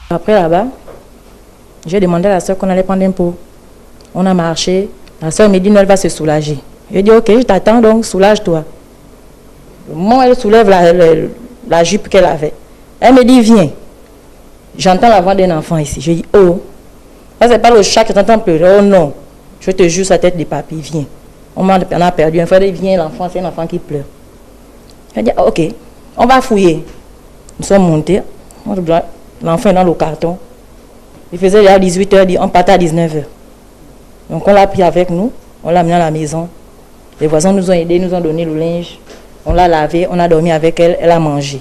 Après là-bas, j'ai demandé à la soeur qu'on allait prendre un pot. On a marché. La soeur me dit, non, elle va se soulager. Je dis, ok, je t'attends, donc soulage-toi. Le moment où elle soulève la jupe qu'elle avait, elle me dit, viens. J'entends la voix d'un enfant ici. Je dis, oh, ça c'est pas le chat qui t'entend pleurer. Oh non, je te jure sa tête de papier, viens. On a perdu un frère, il vient, l'enfant, c'est un enfant qui pleure. Je dis, ok, on va fouiller. Nous sommes montés, l'enfant est dans le carton. Il faisait déjà 18h, on partait à 19h. Donc on l'a pris avec nous, on l'a amené à la maison. Les voisins nous ont aidés, nous ont donné le linge. On l'a lavé, on a dormi avec elle, elle a mangé.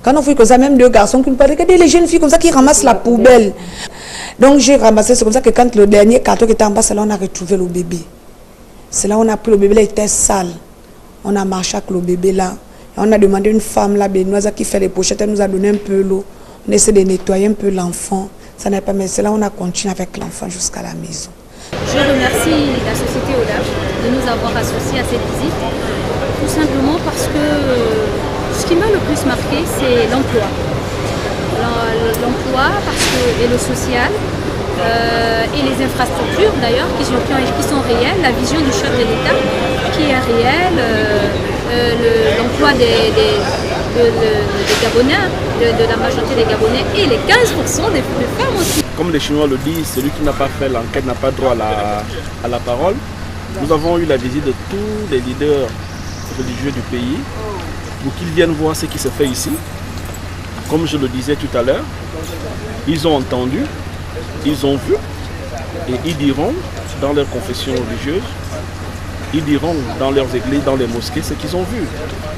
Quand on fait comme ça, même deux garçons qui nous parlent, regardez les jeunes filles comme ça qui ramassent la poubelle. Donc j'ai ramassé, c'est comme ça que quand le dernier carton qui était en bas, c'est là on a retrouvé le bébé. C'est là on a pris le bébé, là il était sale. On a marché avec le bébé là. Et on a demandé à une femme là, béninoise, qui fait les pochettes, elle nous a donné un peu l'eau. On essaie de nettoyer un peu l'enfant. Ça n'est pas, mais c'est là on a continué avec l'enfant jusqu'à la maison. Je remercie la société ODAF de nous avoir associés à cette visite, tout simplement parce que ce qui m'a le plus marqué, c'est l'emploi. L'emploi et le social, et les infrastructures d'ailleurs qui sont réelles, la vision du chef de l'État qui est réelle, l'emploi des Gabonais, de la majorité des Gabonais et les 15% des femmes aussi. Comme les Chinois le disent, celui qui n'a pas fait l'enquête n'a pas droit à la parole. Nous avons eu la visite de tous les leaders religieux du pays pour qu'ils viennent voir ce qui se fait ici. Comme je le disais tout à l'heure, ils ont entendu, ils ont vu et ils diront dans leurs confessions religieuses, ils diront dans leurs églises, dans les mosquées ce qu'ils ont vu.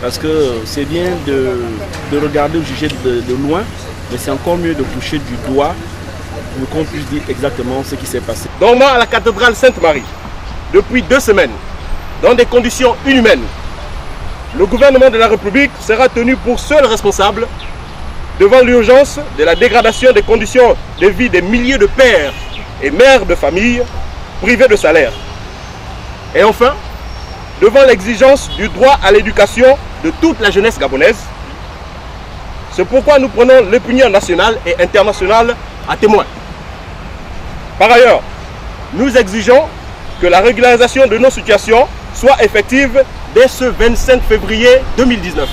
Parce que c'est bien de regarder ou juger de loin, mais c'est encore mieux de toucher du doigt pour qu'on puisse dire exactement ce qui s'est passé. Dormant à la cathédrale Sainte-Marie, depuis 2 semaines, dans des conditions inhumaines, le gouvernement de la République sera tenu pour seul responsable devant l'urgence de la dégradation des conditions de vie des milliers de pères et mères de famille privés de salaire. Et enfin, devant l'exigence du droit à l'éducation de toute la jeunesse gabonaise. C'est pourquoi nous prenons l'opinion nationale et internationale à témoin. Par ailleurs, nous exigeons que la régularisation de nos situations soit effective dès ce 25 février 2019.